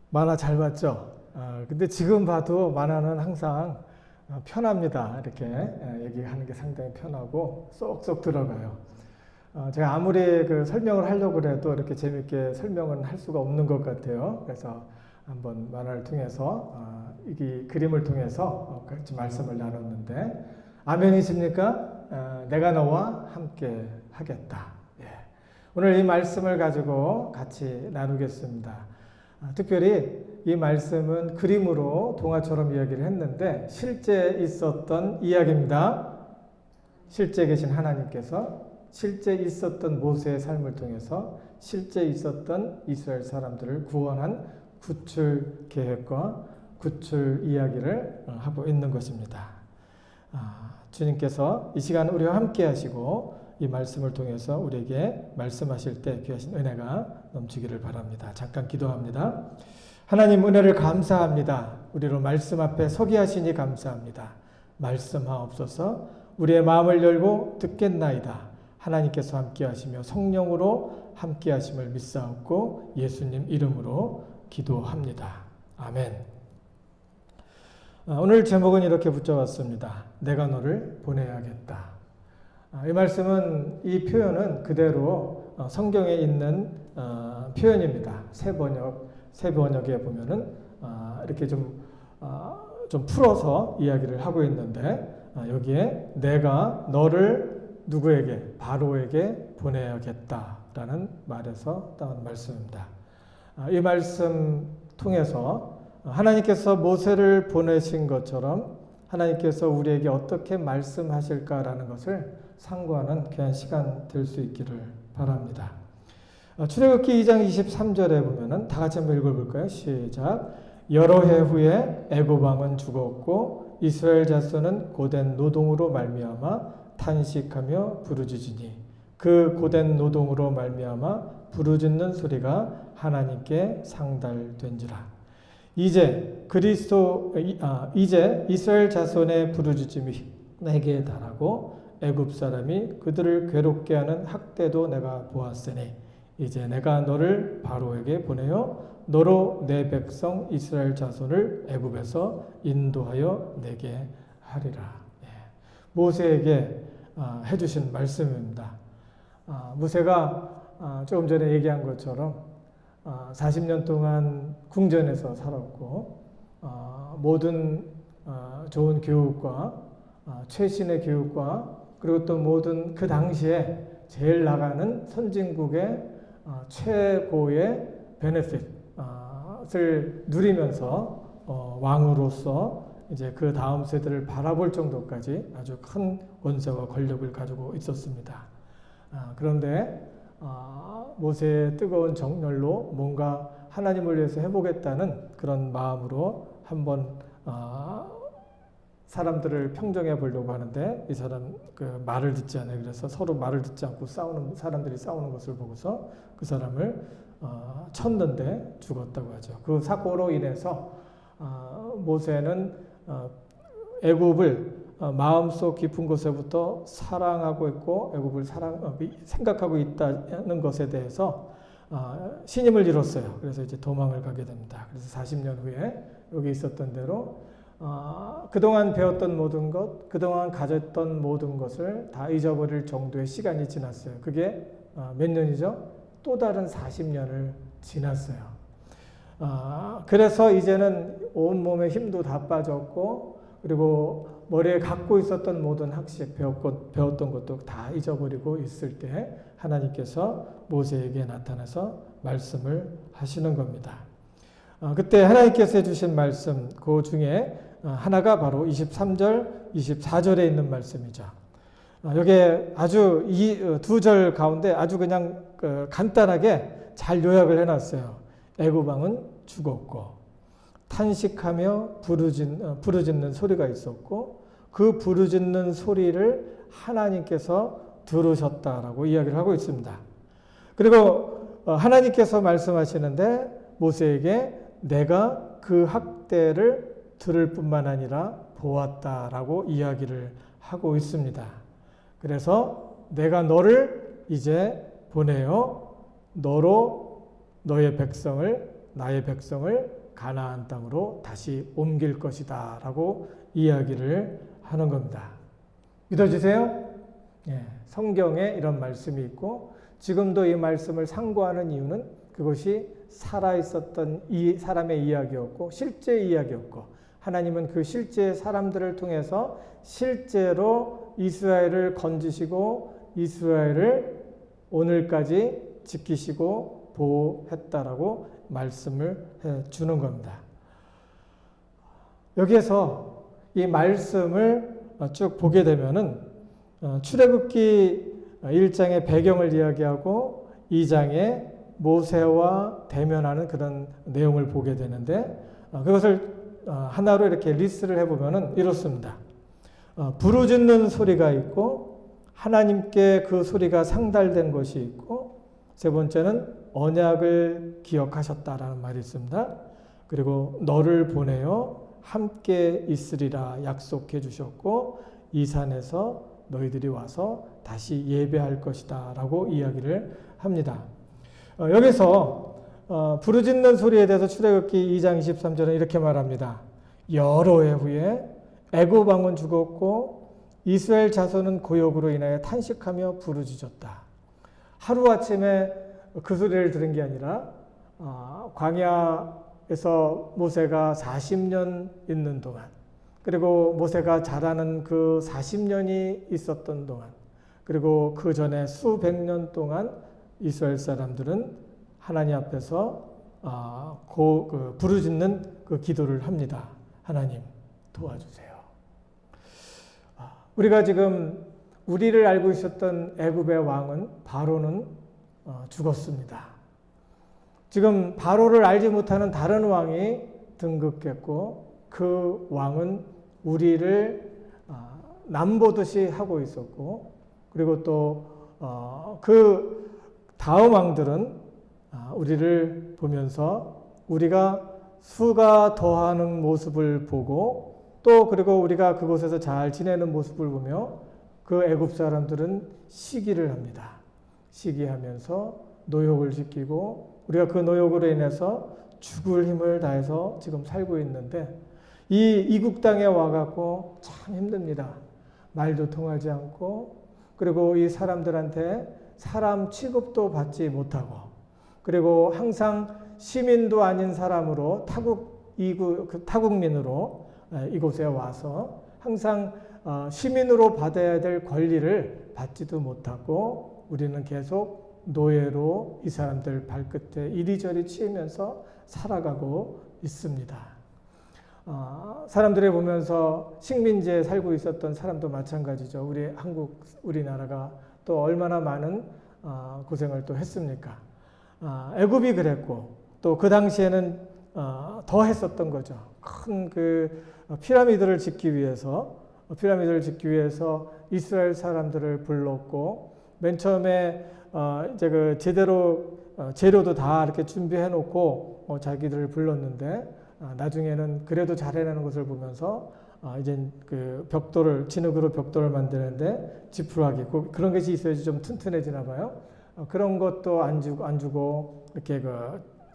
만화 잘 봤죠? 근데 지금 봐도 만화는 항상 편합니다. 이렇게 얘기하는 게 상당히 편하고 쏙쏙 들어가요. 제가 아무리 그 설명을 하려고 해도 이렇게 재밌게 설명은 할 수가 없는 것 같아요. 그래서 한번 만화를 통해서 이 그림을 통해서 같이 말씀을 나눴는데, 아멘이십니까? 내가 너와 함께 하겠다. 예. 오늘 이 말씀을 가지고 같이 나누겠습니다. 특별히 이 말씀은 그림으로 동화처럼 이야기를 했는데 실제 있었던 이야기입니다. 실제 계신 하나님께서 실제 있었던 모세의 삶을 통해서 실제 있었던 이스라엘 사람들을 구원한 구출 계획과 구출 이야기를 하고 있는 것입니다. 주님께서 이 시간 우리와 함께 하시고 이 말씀을 통해서 우리에게 말씀하실 때 귀하신 은혜가 넘치기를 바랍니다. 잠깐 기도합니다. 하나님, 은혜를 감사합니다. 우리로 말씀 앞에 서게 하시니 감사합니다. 말씀하옵소서. 우리의 마음을 열고 듣겠나이다. 하나님께서 함께 하시며 성령으로 함께 하심을 믿사옵고 예수님 이름으로 기도합니다. 아멘. 오늘 제목은 이렇게 붙여봤습니다. 내가 너를 보내야겠다. 이 말씀은, 이 표현은 그대로 성경에 있는 표현입니다. 새 번역에 보면은 이렇게 좀 풀어서 이야기를 하고 있는데, 여기에 내가 너를 누구에게? 바로에게 보내야겠다라는 말에서 따온 말씀입니다. 이 말씀 통해서 하나님께서 모세를 보내신 것처럼 하나님께서 우리에게 어떻게 말씀하실까라는 것을 상고하는 귀한 시간 될 수 있기를 바랍니다. 출애굽기 2장 23절에 보면은 다 같이 한번 읽어볼까요? 시작. 여러 해 후에 애굽 왕은 죽었고 이스라엘 자손은 고된 노동으로 말미암아 탄식하며 부르짖으니 그 고된 노동으로 말미암아 부르짖는 소리가 하나님께 상달된지라. 이제 이스라엘 자손의 부르짖음이 내게 달하고 애굽 사람이 그들을 괴롭게 하는 학대도 내가 보았으니 이제 내가 너를 바로에게 보내어 너로 내 백성 이스라엘 자손을 애굽에서 인도하여 내게 하리라. 모세에게 해주신 말씀입니다. 모세가 조금 전에 얘기한 것처럼 40년 동안 궁전에서 살았고 모든 좋은 교육과 최신의 교육과 그리고 또 모든 그 당시에 제일 나가는 선진국의 최고의 베네핏을 누리면서 왕으로서 이제 그 다음 세대를 바라볼 정도까지 아주 큰 권세와 권력을 가지고 있었습니다. 그런데 모세의 뜨거운 정열로 뭔가 하나님을 위해서 해보겠다는 그런 마음으로 한번 사람들을 평정해 보려고 하는데 이 사람 그 말을 듣지 않아요. 그래서 서로 말을 듣지 않고 사람들이 싸우는 것을 보고서 그 사람을 쳤는데 죽었다고 하죠. 그 사고로 인해서 모세는 애굽을 마음속 깊은 곳에부터 사랑하고 있고 애굽을 생각하고 있다는 것에 대해서 신임을 잃었어요. 그래서 이제 도망을 가게 됩니다. 그래서 40년 후에 여기 있었던 대로 그동안 배웠던 모든 것, 그동안 가졌던 모든 것을 다 잊어버릴 정도의 시간이 지났어요. 그게 몇 년이죠? 또 다른 40년을 지났어요. 그래서 이제는 온몸에 힘도 다 빠졌고 그리고 머리에 갖고 있었던 모든 학식, 배웠던 것도 다 잊어버리고 있을 때 하나님께서 모세에게 나타나서 말씀을 하시는 겁니다. 그때 하나님께서 해주신 말씀 그 중에 하나가 바로 23절, 24절에 있는 말씀이죠. 여기에 아주 이 두 절 가운데 아주 그냥 간단하게 잘 요약을 해놨어요. 애굽 왕은 죽었고 탄식하며 부르짖는 소리가 있었고 그 부르짖는 소리를 하나님께서 들으셨다라고 이야기를 하고 있습니다. 그리고 하나님께서 말씀하시는데 모세에게 내가 그 학대를 들을 뿐만 아니라 보았다라고 이야기를 하고 있습니다. 그래서 내가 너를 이제 보내어 너로 너의 백성을 나의 백성을 가나안 땅으로 다시 옮길 것이다 라고 이야기를 하는 겁니다. 믿어지세요? 예, 성경에 이런 말씀이 있고 지금도 이 말씀을 상고하는 이유는 그것이 살아있었던 이 사람의 이야기였고 실제 이야기였고 하나님은 그 실제 사람들을 통해서 실제로 이스라엘을 건지시고 이스라엘을 오늘까지 지키시고 보호했다라고 말씀을 해 주는 겁니다. 여기에서 이 말씀을 쭉 보게 되면은 출애굽기 1장의 배경을 이야기하고 2장에 모세와 대면하는 그런 내용을 보게 되는데 그것을 하나로 이렇게 리스트를 해보면은 이렇습니다. 부르짖는 소리가 있고 하나님께 그 소리가 상달된 것이 있고 세 번째는 언약을 기억하셨다라는 말이 있습니다. 그리고 너를 보내어 함께 있으리라 약속해 주셨고 이 산에서 너희들이 와서 다시 예배할 것이다 라고 이야기를 합니다. 여기서 부르짖는 소리에 대해서 출애굽기 2장 23절은 이렇게 말합니다. 여러 해 후에 애굽 왕은 죽었고 이스라엘 자손은 고역으로 인하여 탄식하며 부르짖었다. 하루아침에 그 소리를 들은 게 아니라 광야에서 모세가 40년 있는 동안 그리고 모세가 자라는 그 40년이 있었던 동안 그리고 그 전에 수백 년 동안 이스라엘 사람들은 하나님 앞에서 부르짖는 그 기도를 합니다. 하나님 도와주세요. 우리가 지금 우리를 알고 있었던 애굽의 왕은 바로는 죽었습니다. 지금 바로를 알지 못하는 다른 왕이 등극했고 그 왕은 우리를 남보듯이 하고 있었고 그리고 또 그 다음 왕들은 우리를 보면서 우리가 수가 더하는 모습을 보고 또 그리고 우리가 그곳에서 잘 지내는 모습을 보며 그 애굽 사람들은 시기를 합니다. 시기하면서 노역을 지키고 우리가 그 노역으로 인해서 죽을 힘을 다해서 지금 살고 있는데 이 이국 땅에 와갖고 참 힘듭니다. 말도 통하지 않고 그리고 이 사람들한테 사람 취급도 받지 못하고 그리고 항상 시민도 아닌 사람으로 타국민으로 이곳에 와서 항상 시민으로 받아야 될 권리를 받지도 못하고 우리는 계속 노예로 이 사람들 발끝에 이리저리 치이면서 살아가고 있습니다. 사람들이 보면서 식민지에 살고 있었던 사람도 마찬가지죠. 우리나라가 또 얼마나 많은 고생을 또 했습니까? 애굽이 그랬고 또 그 당시에는 더 했었던 거죠. 큰 그 피라미드를 짓기 위해서 이스라엘 사람들을 불렀고 맨 처음에 이제 그 제대로 재료도 다 이렇게 준비해 놓고 자기들을 불렀는데 나중에는 그래도 잘해내는 것을 보면서 이제 그 벽돌을 진흙으로 벽돌을 만드는데 지푸라기 그런 것이 있어야지 좀 튼튼해지나 봐요. 그런 것도 안 주고 이렇게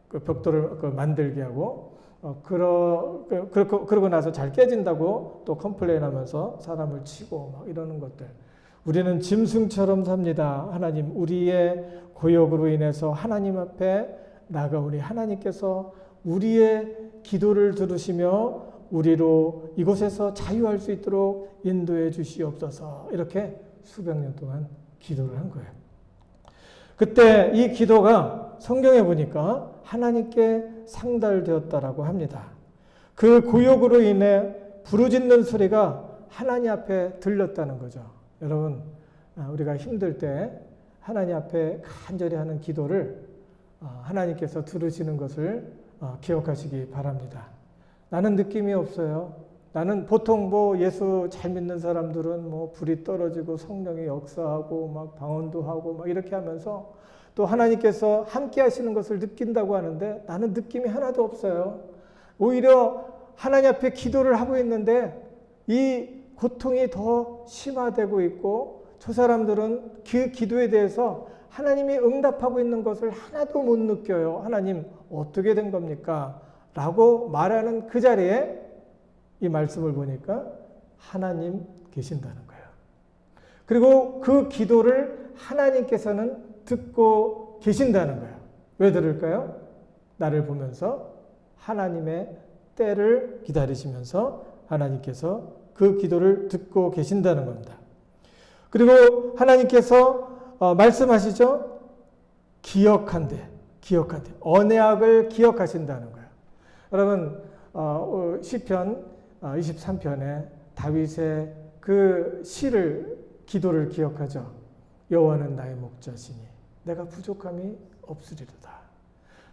그 벽돌을 만들게 하고 그러고 나서 잘 깨진다고 또 컴플레인하면서 사람을 치고 막 이러는 것들. 우리는 짐승처럼 삽니다. 하나님 우리의 고역으로 인해서 하나님 앞에 나가오니 하나님께서 우리의 기도를 들으시며 우리로 이곳에서 자유할 수 있도록 인도해 주시옵소서. 이렇게 수백 년 동안 기도를 한 거예요. 그때 이 기도가 성경에 보니까 하나님께 상달되었다라고 합니다. 그 고역으로 인해 부르짖는 소리가 하나님 앞에 들렸다는 거죠. 여러분, 우리가 힘들 때 하나님 앞에 간절히 하는 기도를 하나님께서 들으시는 것을 기억하시기 바랍니다. 나는 느낌이 없어요. 나는 보통 예수 잘 믿는 사람들은 불이 떨어지고 성령이 역사하고 막 방언도 하고 막 이렇게 하면서 또 하나님께서 함께 하시는 것을 느낀다고 하는데 나는 느낌이 하나도 없어요. 오히려 하나님 앞에 기도를 하고 있는데 이 고통이 더 심화되고 있고 저 사람들은 그 기도에 대해서 하나님이 응답하고 있는 것을 하나도 못 느껴요. 하나님 어떻게 된 겁니까? 라고 말하는 그 자리에 이 말씀을 보니까 하나님 계신다는 거예요. 그리고 그 기도를 하나님께서는 듣고 계신다는 거예요. 왜 들을까요? 나를 보면서 하나님의 때를 기다리시면서 하나님께서 그 기도를 듣고 계신다는 겁니다. 그리고 하나님께서 말씀하시죠. 기억한대. 언약을 기억하신다는 거예요. 여러분 시편 23편에 다윗의 그 기도를 기억하죠. 여호와는 나의 목자시니 내가 부족함이 없으리로다.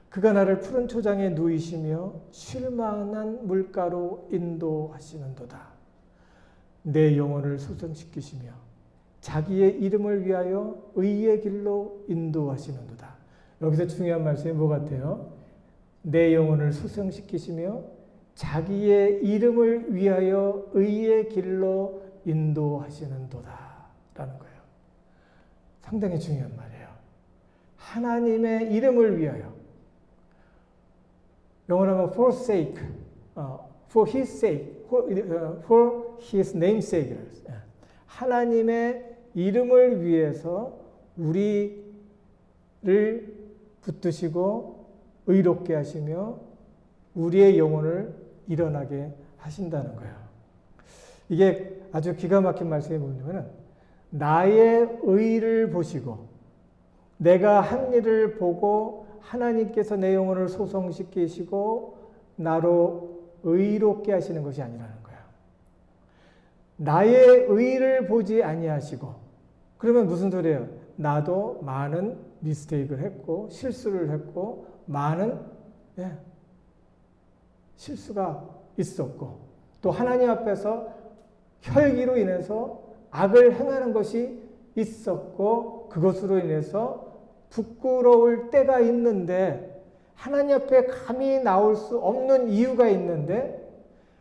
그가 나를 푸른 초장에 누이시며 쉴 만한 물가로 인도하시는도다. 내 영혼을 소생시키시며 자기의 이름을 위하여 의의 길로 인도하시는도다. 여기서 중요한 말씀이 뭐 같아요? 내 영혼을 소생시키시며 자기의 이름을 위하여 의의 길로 인도하시는도다 라는 거예요. 상당히 중요한 말이에요. 하나님의 이름을 위하여, 영어로 하면 for sake, for his sake, for his name's sake. 하나님의 이름을 위해서 우리를 붙드시고 의롭게 하시며 우리의 영혼을 일어나게 하신다는 거예요. 이게 아주 기가 막힌 말씀이 뭐냐면 나의 의를 보시고 내가 한 일을 보고 하나님께서 내 영혼을 소성시키시고 나로 의롭게 하시는 것이 아니라는 거예요. 나의 의를 보지 아니하시고, 그러면 무슨 소리예요? 나도 많은 미스테이크를 했고 실수를 했고 많은 실수가 있었고 또 하나님 앞에서 혈기로 인해서 악을 행하는 것이 있었고 그것으로 인해서 부끄러울 때가 있는데 하나님 앞에 감히 나올 수 없는 이유가 있는데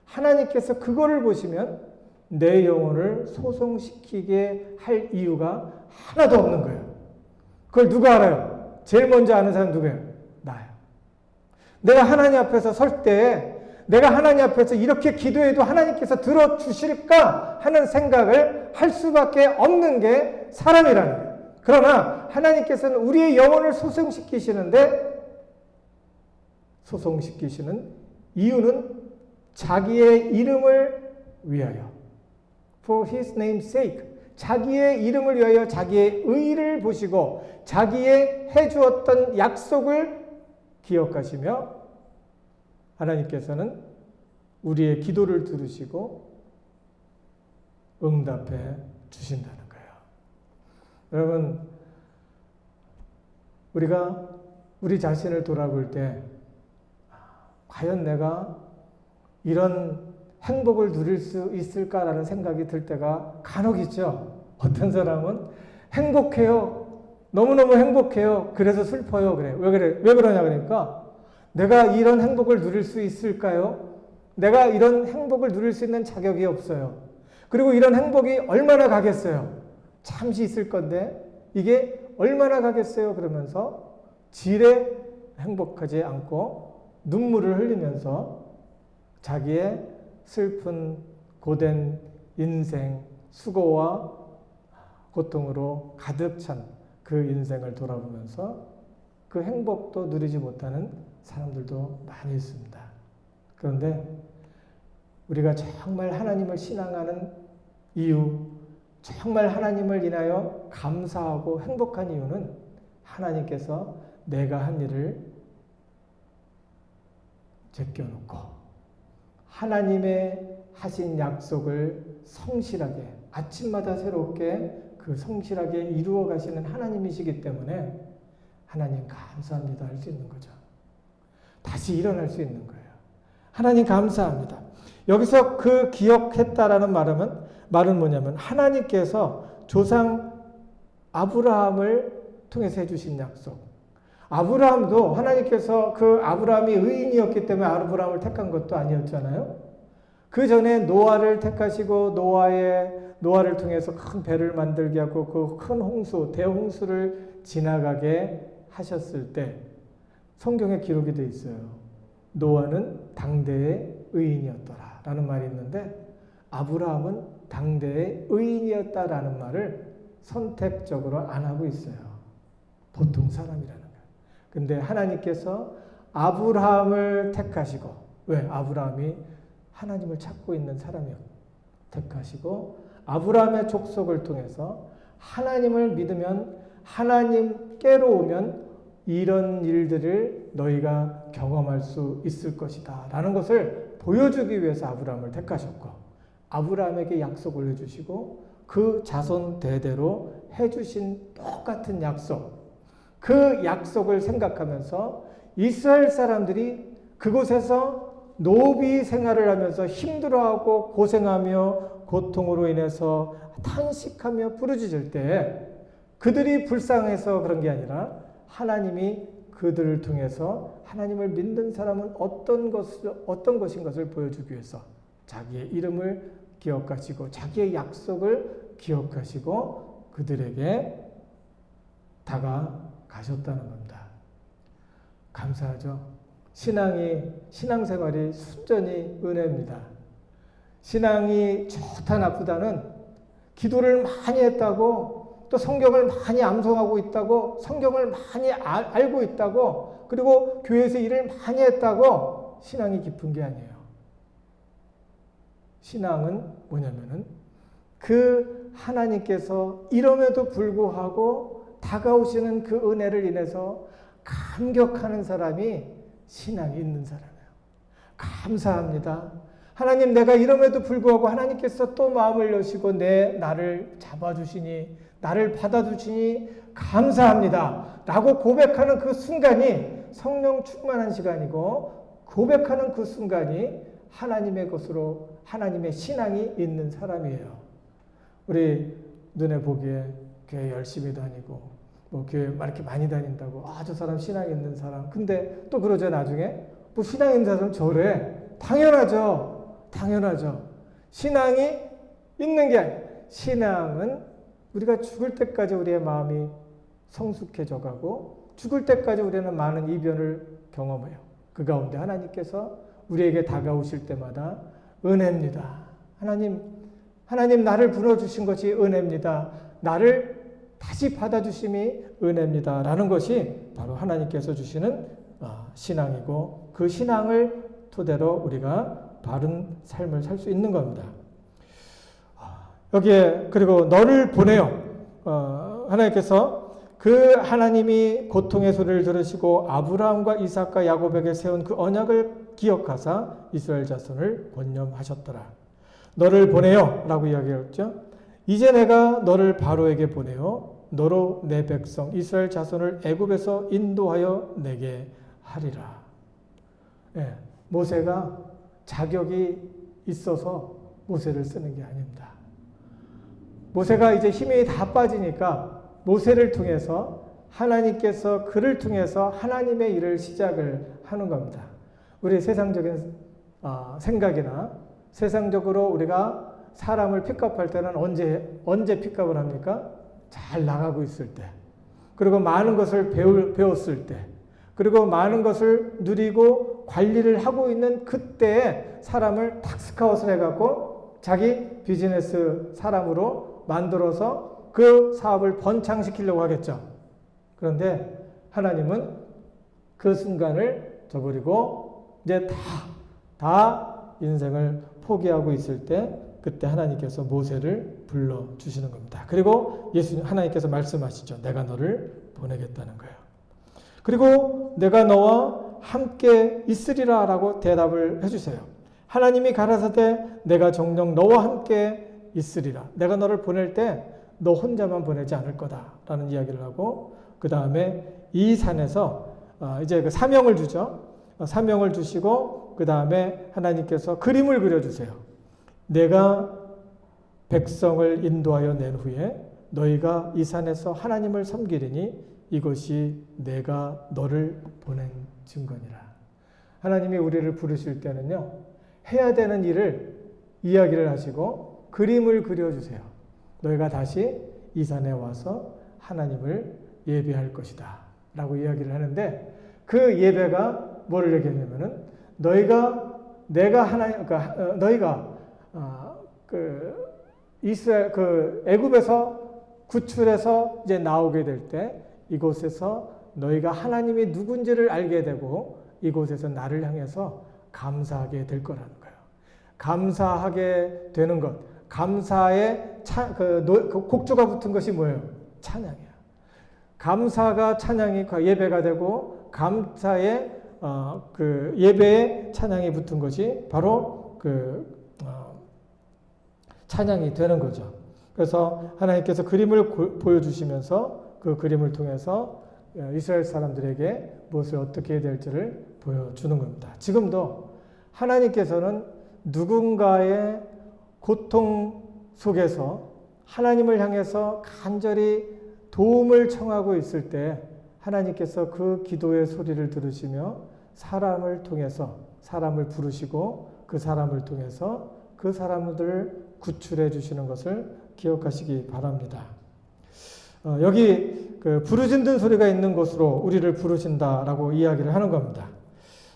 하나님께서 그거를 보시면 내 영혼을 소송시키게 할 이유가 하나도 없는 거예요. 그걸 누가 알아요? 제일 먼저 아는 사람 누구예요? 나예요. 내가 하나님 앞에서 설 때 내가 하나님 앞에서 이렇게 기도해도 하나님께서 들어주실까 하는 생각을 할 수밖에 없는 게 사람이라는 거예요. 그러나 하나님께서는 우리의 영혼을 소송시키시는데 소송시키시는 이유는 자기의 이름을 위하여 for his name's sake 자기의 이름을 위하여 자기의 의를 보시고 자기의 해주었던 약속을 기억하시며 하나님께서는 우리의 기도를 들으시고 응답해 주신다는 거예요. 여러분, 우리가 우리 자신을 돌아볼 때 과연 내가 이런 행복을 누릴 수 있을까라는 생각이 들 때가 간혹 있죠. 어떤 사람은 행복해요. 너무너무 행복해요. 그래서 슬퍼요. 그래. 왜 그러냐 그러니까 내가 이런 행복을 누릴 수 있을까요? 내가 이런 행복을 누릴 수 있는 자격이 없어요. 그리고 이런 행복이 얼마나 가겠어요? 잠시 있을 건데 이게 얼마나 가겠어요? 그러면서 지레 행복하지 않고 눈물을 흘리면서 자기의 슬픈 고된 인생, 수고와 고통으로 가득 찬 그 인생을 돌아보면서 그 행복도 누리지 못하는 사람들도 많이 있습니다. 그런데 우리가 정말 하나님을 신앙하는 이유, 정말 하나님을 인하여 감사하고 행복한 이유는 하나님께서 내가 한 일을 제껴놓고 하나님의 하신 약속을 성실하게 아침마다 새롭게 그 성실하게 이루어 가시는 하나님이시기 때문에 하나님 감사합니다 할 수 있는 거죠. 다시 일어날 수 있는 거예요. 하나님 감사합니다. 여기서 그 기억했다라는 말은 뭐냐면 하나님께서 조상 아브라함을 통해서 해주신 약속. 아브라함도 하나님께서 그 아브라함이 의인이었기 때문에 아브라함을 택한 것도 아니었잖아요. 그 전에 노아를 택하시고 노아를 통해서 큰 배를 만들게 하고 그 큰 홍수, 대홍수를 지나가게 하셨을 때 성경에 기록이 되어 있어요. 노아는 당대의 의인이었더라 라는 말이 있는데 아브라함은 당대의 의인이었다라는 말을 선택적으로 안 하고 있어요. 보통 사람이라는 거예요. 근데 하나님께서 아브라함을 택하시고, 왜? 아브라함이 하나님을 찾고 있는 사람이었고 택하시고 아브라함의 족속을 통해서 하나님을 믿으면 하나님께로 오면 이런 일들을 너희가 경험할 수 있을 것이다 라는 것을 보여주기 위해서 아브라함을 택하셨고 아브라함에게 약속을 해주시고 그 자손 대대로 해주신 똑같은 약속, 그 약속을 생각하면서 이스라엘 사람들이 그곳에서 노비 생활을 하면서 힘들어하고 고생하며 고통으로 인해서 탄식하며 부르짖을 때 그들이 불쌍해서 그런 게 아니라 하나님이 그들을 통해서 하나님을 믿는 사람은 어떤 것인 것을 보여주기 위해서 자기의 이름을 기억하시고 자기의 약속을 기억하시고 그들에게 다가가셨다는 겁니다. 감사하죠? 신앙생활이 순전히 은혜입니다. 신앙이 좋다 나쁘다는 기도를 많이 했다고 또 성경을 많이 암송하고 있다고 성경을 많이 알고 있다고 그리고 교회에서 일을 많이 했다고 신앙이 깊은 게 아니에요. 신앙은 뭐냐면은 그 하나님께서 이럼에도 불구하고 다가오시는 그 은혜를 인해서 감격하는 사람이 신앙이 있는 사람이에요. 감사합니다. 하나님, 내가 이럼에도 불구하고 하나님께서 또 마음을 여시고 나를 잡아주시니 나를 받아주시니 감사합니다 라고 고백하는 그 순간이 성령 충만한 시간이고 고백하는 그 순간이 하나님의 것으로 하나님의 신앙이 있는 사람이에요. 우리 눈에 보기에 교회 열심히 다니고 뭐 교회 이렇게 많이 다닌다고 저 사람 신앙 있는 사람. 근데 또 그러죠. 나중에 뭐 신앙 있는 사람 저래. 당연하죠. 신앙이 있는 게 아니에요. 신앙은 우리가 죽을 때까지 우리의 마음이 성숙해져 가고 죽을 때까지 우리는 많은 이변을 경험해요. 그 가운데 하나님께서 우리에게 다가오실 때마다 은혜입니다. 하나님 나를 불러주신 것이 은혜입니다. 나를 다시 받아주심이 은혜입니다. 라는 것이 바로 하나님께서 주시는 신앙이고 그 신앙을 토대로 우리가 바른 삶을 살 수 있는 겁니다. 여기에 그리고 너를 보내요. 하나님께서 그 하나님이 고통의 소리를 들으시고 아브라함과 이삭과 야곱에게 세운 그 언약을 기억하사 이스라엘 자손을 권념하셨더라. 너를 보내요 라고 이야기했죠. 이제 내가 너를 바로에게 보내요. 너로 내 백성 이스라엘 자손을 애굽에서 인도하여 내게 하리라. 모세가 자격이 있어서 모세를 쓰는 게 아닙니다. 모세가 이제 힘이 다 빠지니까 모세를 통해서 하나님께서 그를 통해서 하나님의 일을 시작을 하는 겁니다. 우리 세상적인 생각이나 세상적으로 우리가 사람을 픽업할 때는 언제 픽업을 합니까? 잘 나가고 있을 때, 그리고 많은 것을 배웠을 때, 그리고 많은 것을 누리고 관리를 하고 있는 그때에 사람을 탁 스카웃을 해갖고 자기 비즈니스 사람으로 만들어서 그 사업을 번창시키려고 하겠죠. 그런데 하나님은 그 순간을 저버리고 이제 다 인생을 포기하고 있을 때 그때 하나님께서 모세를 불러주시는 겁니다. 그리고 하나님께서 말씀하시죠. 내가 너를 보내겠다는 거예요. 그리고 내가 너와 함께 있으리라 라고 대답을 해주세요. 하나님이 가라사대 내가 정녕 너와 함께 있으리라. 내가 너를 보낼 때 너 혼자만 보내지 않을 거다 라는 이야기를 하고 그 다음에 이 산에서 이제 그 사명을 주죠. 사명을 주시고 그 다음에 하나님께서 그림을 그려주세요. 내가 백성을 인도하여 낸 후에 너희가 이 산에서 하나님을 섬기리니 이것이 내가 너를 보낸 증거니라. 하나님이 우리를 부르실 때는요, 해야 되는 일을 이야기를 하시고 그림을 그려주세요. 너희가 다시 이 산에 와서 하나님을 예배할 것이다 라고 이야기를 하는데, 그 예배가 뭐를 얘기하냐면은 내가 하나님, 그러니까 너희가 이스라엘 애굽에서 구출해서 이제 나오게 될 때 이곳에서 너희가 하나님이 누군지를 알게 되고 이곳에서 나를 향해서 감사하게 될 거라는 거예요. 감사하게 되는 것, 감사의 곡조가 붙은 것이 뭐예요? 찬양이야. 감사가 찬양이 예배가 되고 감사의 예배에 찬양이 붙은 것이 바로 찬양이 되는 거죠. 그래서 하나님께서 그림을 보여주시면서 그 그림을 통해서 이스라엘 사람들에게 무엇을 어떻게 해야 될지를 보여주는 겁니다. 지금도 하나님께서는 누군가의 고통 속에서 하나님을 향해서 간절히 도움을 청하고 있을 때 하나님께서 그 기도의 소리를 들으시며 사람을 통해서 사람을 부르시고 그 사람을 통해서 그 사람들을 구출해 주시는 것을 기억하시기 바랍니다. 여기 부르짖는 소리가 있는 곳으로 우리를 부르신다라고 이야기를 하는 겁니다.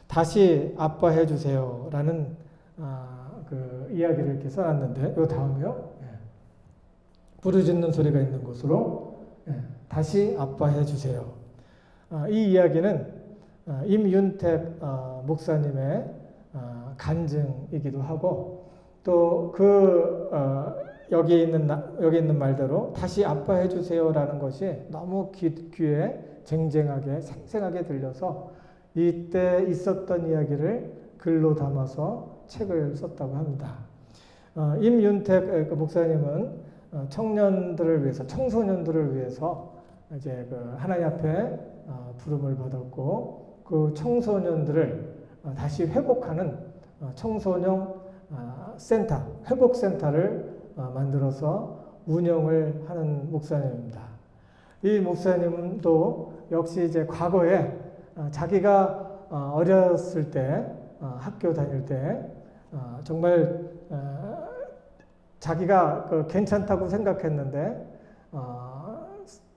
다시 아빠해 주세요라는 이야기를 이렇게 써놨는데, 이 다음이요. 부르짖는 소리가 있는 곳으로 다시 아빠해 주세요. 이 이야기는 임윤택 목사님의 간증이기도 하고, 또 여기 있는 말대로 다시 아빠해 주세요라는 것이 너무 귀에 쟁쟁하게 생생하게 들려서 이때 있었던 이야기를 글로 담아서 책을 썼다고 합니다. 임윤택 목사님은 청년들을 위해서, 청소년들을 위해서 이제 하나님 앞에 부름을 받았고, 그 청소년들을 다시 회복하는 청소년 센터, 회복센터를 만들어서 운영을 하는 목사님입니다. 이 목사님도 역시 이제 과거에 자기가 어렸을 때, 학교 다닐 때 정말 자기가 괜찮다고 생각했는데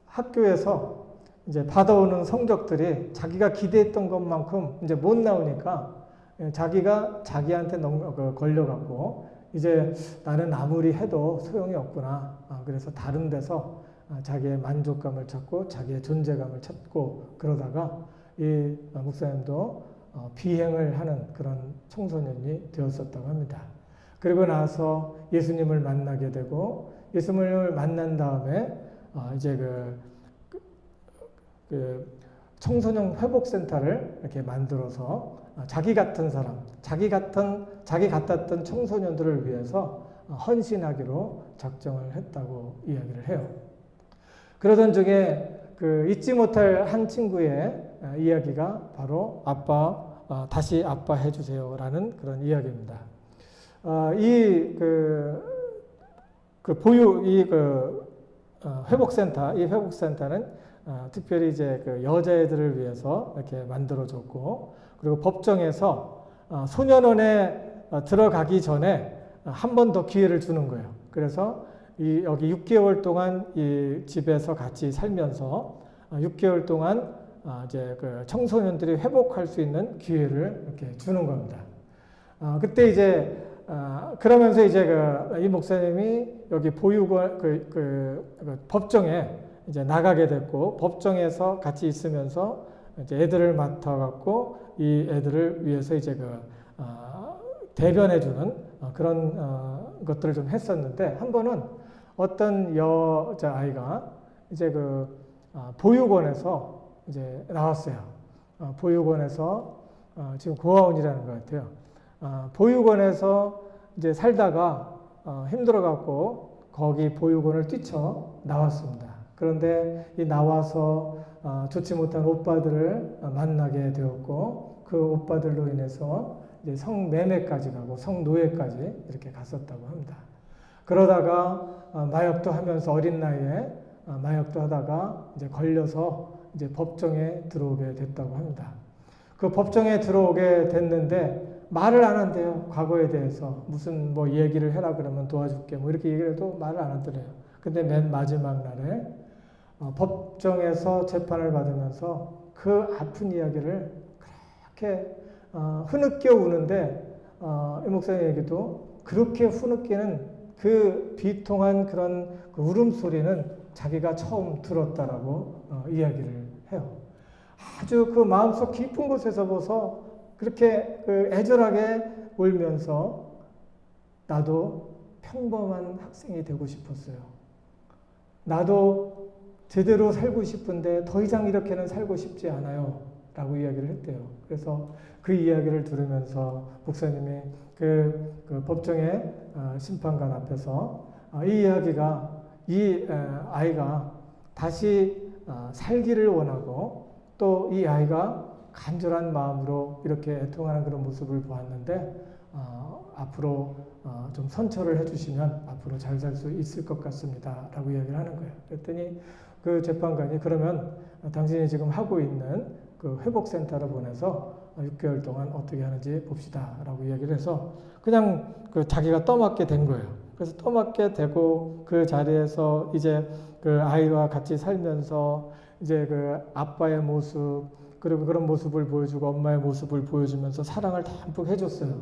학교에서 이제 받아오는 성적들이 자기가 기대했던 것만큼 이제 못 나오니까 자기가 자기한테 걸려갖고 이제 나는 아무리 해도 소용이 없구나. 그래서 다른 데서 자기의 만족감을 찾고 자기의 존재감을 찾고 그러다가 이 목사님도 비행을 하는 그런 청소년이 되었었다고 합니다. 그리고 나서 예수님을 만나게 되고, 예수님을 만난 다음에 이제 청소년 회복센터를 이렇게 만들어서 자기 같은 사람, 자기 같았던 청소년들을 위해서 헌신하기로 작정을 했다고 이야기를 해요. 그러던 중에 잊지 못할 한 친구의 이야기가 바로 다시 아빠 해주세요라는 그런 이야기입니다. 이 회복센터는 특별히 이제 여자애들을 위해서 이렇게 만들어졌고, 그리고 법정에서 소년원에 들어가기 전에 한 번 더 기회를 주는 거예요. 그래서 여기 6개월 동안 이 집에서 같이 살면서 6개월 동안 이제 청소년들이 회복할 수 있는 기회를 이렇게 주는 겁니다. 그때 이제 그러면서 이제 이 목사님이 여기 보육원 법정에 이제 나가게 됐고, 법정에서 같이 있으면서 이제 애들을 맡아갖고 이 애들을 위해서 이제 대변해주는 그런 것들을 좀 했었는데, 한 번은 어떤 여자 아이가 이제 보육원에서 이제 나왔어요. 보육원에서 지금 고아원이라는 것 같아요. 보육원에서 이제 살다가 힘들어갖고 거기 보육원을 뛰쳐 나왔습니다. 그런데 이 나와서 좋지 못한 오빠들을 만나게 되었고, 그 오빠들로 인해서 이제 성매매까지 가고 성노예까지 이렇게 갔었다고 합니다. 그러다가 마약도 하면서 어린 나이에 마약도 하다가 이제 걸려서 이제 법정에 들어오게 됐다고 합니다. 그 법정에 들어오게 됐는데 말을 안 한대요. 과거에 대해서 무슨 뭐 얘기를 해라 그러면 도와줄게 뭐 이렇게 얘기를 해도 말을 안 하더래요. 근데 맨 마지막 날에 법정에서 재판을 받으면서 그 아픈 이야기를 그렇게 흐느껴 우는데 이 목사님 얘기도 그렇게 흐느끼는 그 비통한 그런 그 울음소리는 자기가 처음 들었다라고 이야기를 해요. 아주 그 마음속 깊은 곳에서부터 그렇게 그 애절하게 울면서 나도 평범한 학생이 되고 싶었어요. 나도 제대로 살고 싶은데 더 이상 이렇게는 살고 싶지 않아요. 라고 이야기를 했대요. 그래서 그 이야기를 들으면서 목사님이 그 법정의 심판관 앞에서 이 이야기가 이 아이가 다시 살기를 원하고 또 이 아이가 간절한 마음으로 이렇게 애통하는 그런 모습을 보았는데 앞으로 좀 선처를 해주시면 앞으로 잘 살 수 있을 것 같습니다. 라고 이야기를 하는 거예요. 그랬더니 그 재판관이 그러면 당신이 지금 하고 있는 그 회복센터를 보내서 6개월 동안 어떻게 하는지 봅시다. 라고 이야기를 해서 그냥 그 자기가 떠맡게 된 거예요. 그래서 떠맡게 되고 그 자리에서 이제 그 아이와 같이 살면서 이제 그 아빠의 모습 그리고 그런 모습을 보여주고 엄마의 모습을 보여주면서 사랑을 담뿍 해줬어요.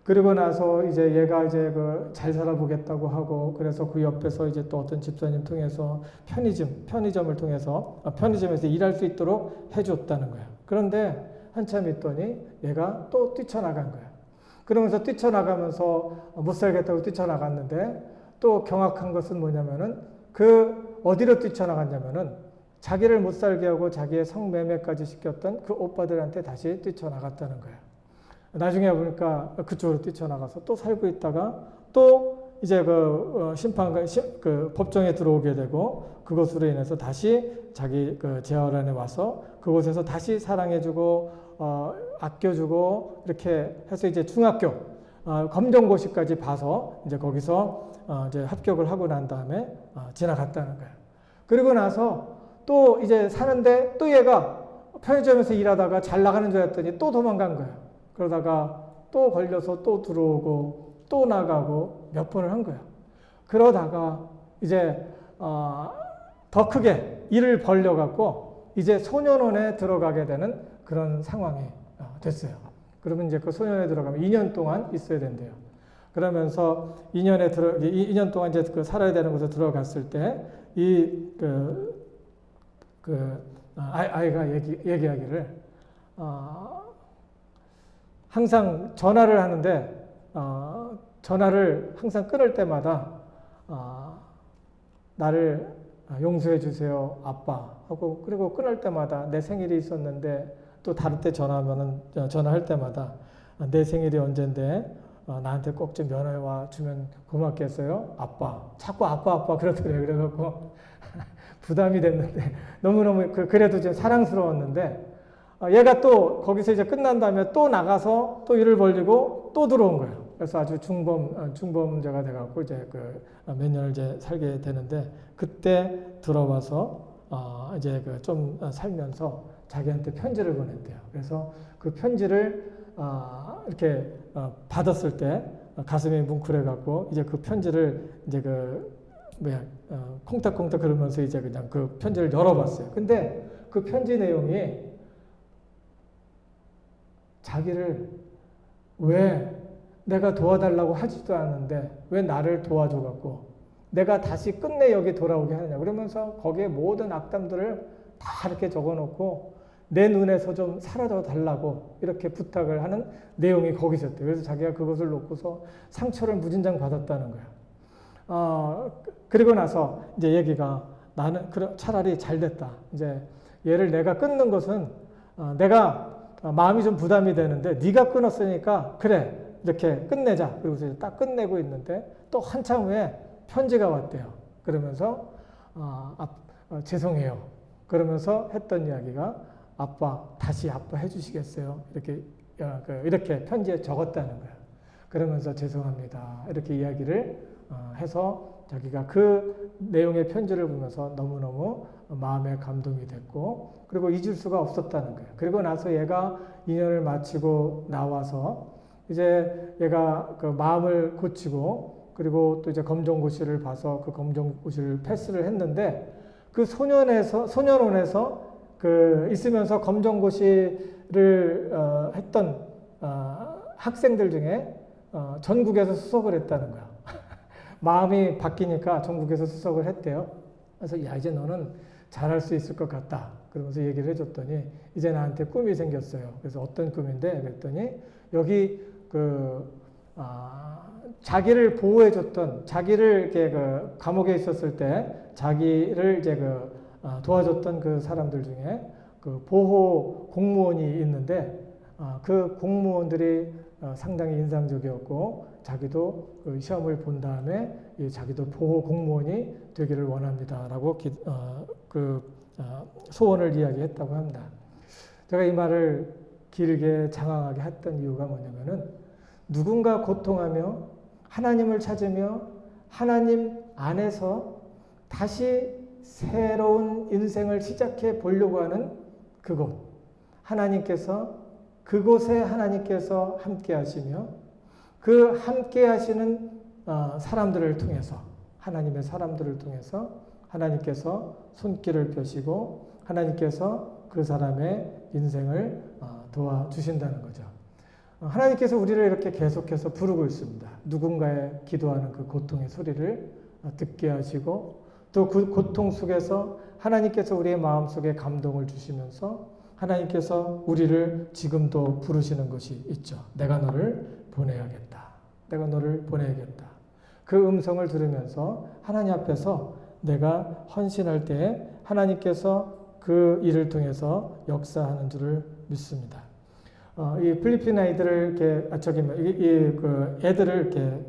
그리고 나서 이제 얘가 이제 그 잘 살아보겠다고 하고 그래서 그 옆에서 이제 또 어떤 집사님 통해서 편의점을 통해서 편의점에서 일할 수 있도록 해줬다는 거예요. 그런데 한참 있더니 얘가 또 뛰쳐나간 거예요. 그러면서 뛰쳐나가면서 못 살겠다고 뛰쳐나갔는데 또 경악한 것은 뭐냐면은 그 어디로 뛰쳐나갔냐면은 자기를 못 살게 하고 자기의 성매매까지 시켰던 그 오빠들한테 다시 뛰쳐나갔다는 거예요. 나중에 보니까 그쪽으로 뛰쳐나가서 또 살고 있다가 또 이제 그 심판관, 그 법정에 들어오게 되고 그것으로 인해서 다시 자기 그 재활원에 와서 그곳에서 다시 사랑해주고 아껴주고 이렇게 해서 이제 중학교 검정고시까지 봐서 이제 거기서 이제 합격을 하고 난 다음에 지나갔다는 거예요. 그리고 나서 또 이제 사는데 또 얘가 편의점에서 일하다가 잘 나가는 줄 알았더니 또 도망간 거예요. 그러다가 또 걸려서 또 들어오고 또 나가고 몇 번을 한 거예요. 그러다가 이제 더 크게 일을 벌려갖고 이제 소년원에 들어가게 되는 그런 상황이 됐어요. 그러면 이제 그 소년원에 들어가면 2년 동안 있어야 된대요. 그러면서 2년 동안 이제 그 살아야 되는 곳에 들어갔을 때 아이가 얘기하기를 항상 전화를 하는데 전화를 항상 끊을 때마다 나를 용서해 주세요 아빠 하고 그리고 끊을 때마다 내 생일이 있었는데 또 다른 때 전화할 때마다 내 생일이 언젠데 나한테 꼭 좀 면회 주면 고맙겠어요 아빠 자꾸 아빠 그러더래요. 그래갖고 부담이 됐는데 너무너무 그래도 좀 사랑스러웠는데 얘가 또 거기서 이제 끝난 다음에 또 나가서 또 일을 벌리고 또 들어온 거예요. 그래서 아주 중범죄가 돼갖고 이제 몇 년을 이제 살게 되는데 그때 들어와서 이제 좀 살면서 자기한테 편지를 보냈대요. 그래서 그 편지를 이렇게 받았을 때 가슴이 뭉클해갖고 이제 그 편지를 이제 콩닥콩닥 그러면서 이제 그냥 그 편지를 열어봤어요. 근데 그 편지 내용이 자기를 왜 내가 도와달라고 하지도 않는데 왜 나를 도와줘갖고 내가 다시 끝내 여기 돌아오게 하느냐 그러면서 거기에 모든 악담들을 다 이렇게 적어놓고 내 눈에서 좀 사라져 달라고 이렇게 부탁을 하는 내용이 거기 있었대요. 그래서 자기가 그것을 놓고서 상처를 무진장 받았다는 거예요. 그리고 나서 이제 얘기가 나는 차라리 잘 됐다. 이제 얘를 내가 끊는 것은 내가 마음이 좀 부담이 되는데 네가 끊었으니까 그래 이렇게 끝내자. 그리고서 딱 끝내고 있는데 또 한참 후에 편지가 왔대요. 그러면서 죄송해요. 그러면서 했던 이야기가 다시 아빠 해주시겠어요? 이렇게 편지에 적었다는 거예요. 그러면서 죄송합니다. 이렇게 이야기를 해서 자기가 그 내용의 편지를 보면서 너무너무 마음에 감동이 됐고 그리고 잊을 수가 없었다는 거예요. 그리고 나서 얘가 2년을 마치고 나와서 이제 얘가 그 마음을 고치고 그리고 또 이제 검정고시를 봐서 그 검정고시를 패스를 했는데 그 소년원에서 있으면서 검정고시를 했던 학생들 중에 전국에서 수석을 했다는 거야. 마음이 바뀌니까 전국에서 수석을 했대요. 그래서 야, 이제 너는 잘할 수 있을 것 같다. 그러면서 얘기를 해줬더니 이제 나한테 꿈이 생겼어요. 그래서 어떤 꿈인데? 그랬더니 여기 자기를 보호해줬던, 자기를 이렇게 감옥에 있었을 때 자기를 이제 도와줬던 그 사람들 중에 보호 공무원이 있는데 그 공무원들이 상당히 인상적이었고 자기도 시험을 본 다음에 자기도 보호 공무원이 되기를 원합니다라고 소원을 이야기했다고 합니다. 제가 이 말을 길게 장황하게 했던 이유가 뭐냐면은 누군가 고통하며 하나님을 찾으며 하나님 안에서 다시 새로운 인생을 시작해 보려고 하는 그곳, 그곳에 하나님께서 함께 하시며 그 함께 하시는 사람들을 통해서, 하나님의 사람들을 통해서 하나님께서 손길을 펴시고 하나님께서 그 사람의 인생을 도와주신다는 거죠. 하나님께서 우리를 이렇게 계속해서 부르고 있습니다. 누군가의 기도하는 그 고통의 소리를 듣게 하시고 또 그 고통 속에서 하나님께서 우리의 마음속에 감동을 주시면서 하나님께서 우리를 지금도 부르시는 것이 있죠. 내가 너를 보내야겠다. 내가 너를 보내야겠다. 그 음성을 들으면서 하나님 앞에서 내가 헌신할 때에 하나님께서 그 일을 통해서 역사하는 줄을 믿습니다. 이 필리핀 아이들을 이렇게 애들을 이렇게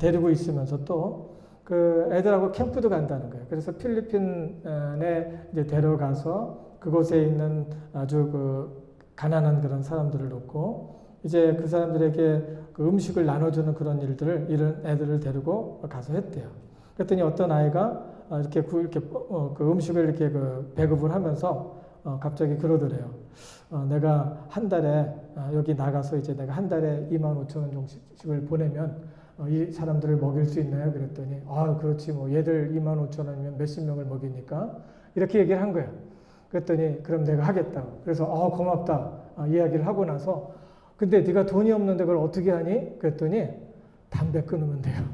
데리고 있으면서 또 그 애들하고 캠프도 간다는 거예요. 그래서 필리핀에 이제 데려가서 그곳에 있는 아주 가난한 그런 사람들을 놓고 이제 그 사람들에게 그 음식을 나눠주는 그런 일들을 이런 애들을 데리고 가서 했대요. 그랬더니 어떤 아이가 이렇게 그 음식을 이렇게 배급을 하면서 갑자기 그러더래요. 내가 한 달에 여기 나가서 이제 내가 한 달에 25,000원 정식을 보내면 이 사람들을 먹일 수 있나요? 그랬더니 그렇지 뭐 얘들 25,000원이면 몇십 명을 먹이니까 이렇게 얘기를 한 거예요. 그랬더니 그럼 내가 하겠다고. 그래서 고맙다 이야기를 하고 나서 근데 네가 돈이 없는데 그걸 어떻게 하니? 그랬더니 담배 끊으면 돼요.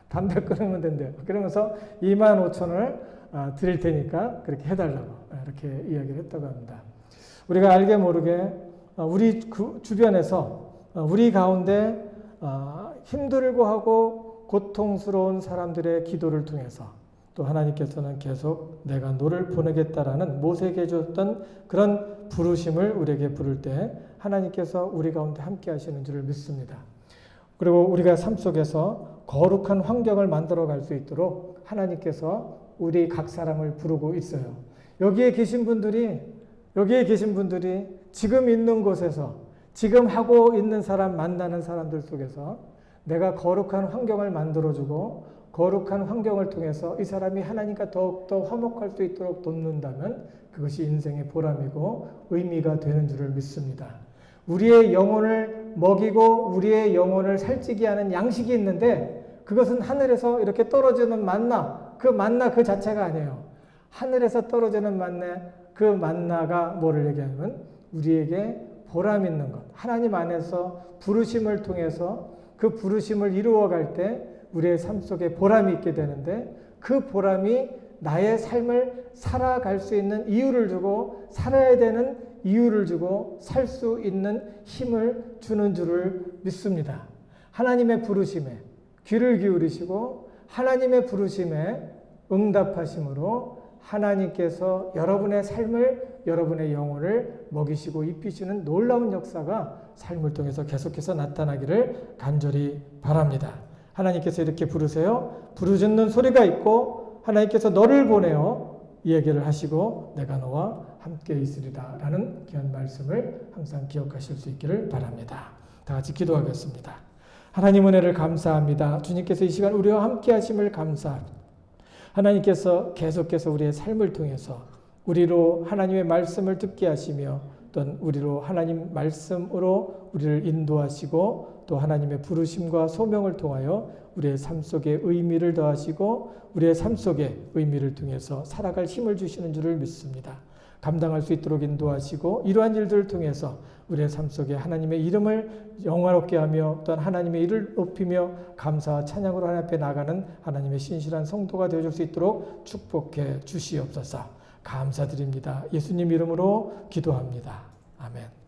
담배 끊으면 된대요. 그러면서 25,000원을 드릴 테니까 그렇게 해달라고 이렇게 이야기를 했다고 합니다. 우리가 알게 모르게 우리 주변에서 우리 가운데 힘들고 하고 고통스러운 사람들의 기도를 통해서 또 하나님께서는 계속 내가 너를 보내겠다라는 모세에게 줬던 그런 부르심을 우리에게 부를 때 하나님께서 우리 가운데 함께 하시는 줄을 믿습니다. 그리고 우리가 삶 속에서 거룩한 환경을 만들어 갈 수 있도록 하나님께서 우리 각 사람을 부르고 있어요. 여기에 계신 분들이 지금 있는 곳에서 지금 하고 있는 사람 만나는 사람들 속에서 내가 거룩한 환경을 만들어주고 거룩한 환경을 통해서 이 사람이 하나님과 더욱더 화목할 수 있도록 돕는다면 그것이 인생의 보람이고 의미가 되는 줄을 믿습니다. 우리의 영혼을 먹이고 우리의 영혼을 살찌게 하는 양식이 있는데 그것은 하늘에서 이렇게 떨어지는 만나, 그 만나 그 자체가 아니에요. 하늘에서 떨어지는 만나, 그 만나가 뭐를 얘기하면 우리에게 보람 있는 것, 하나님 안에서 부르심을 통해서 그 부르심을 이루어갈 때 우리의 삶 속에 보람이 있게 되는데 그 보람이 나의 삶을 살아갈 수 있는 이유를 주고 살아야 되는 이유를 주고 살 수 있는 힘을 주는 줄을 믿습니다. 하나님의 부르심에 귀를 기울이시고 하나님의 부르심에 응답하심으로 하나님께서 여러분의 삶을 여러분의 영혼을 먹이시고 입히시는 놀라운 역사가 삶을 통해서 계속해서 나타나기를 간절히 바랍니다. 하나님께서 이렇게 부르세요. 부르짖는 소리가 있고 하나님께서 너를 보내어 이 얘기를 하시고 내가 너와 함께 있으리다 라는 귀한 말씀을 항상 기억하실 수 있기를 바랍니다. 다 같이 기도하겠습니다. 하나님 은혜를 감사합니다. 주님께서 이 시간 우리와 함께 하심을 감사합니다. 하나님께서 계속해서 우리의 삶을 통해서 우리로 하나님의 말씀을 듣게 하시며 또한 우리로 하나님 말씀으로 우리를 인도하시고 또 하나님의 부르심과 소명을 통하여 우리의 삶 속에 의미를 더하시고 우리의 삶 속에 의미를 통해서 살아갈 힘을 주시는 줄을 믿습니다. 감당할 수 있도록 인도하시고 이러한 일들을 통해서 우리의 삶 속에 하나님의 이름을 영화롭게 하며 또한 하나님의 일을 높이며 감사와 찬양으로 하나님 앞에 나가는 하나님의 신실한 성도가 되어줄 수 있도록 축복해 주시옵소서. 감사드립니다. 예수님 이름으로 기도합니다. 아멘.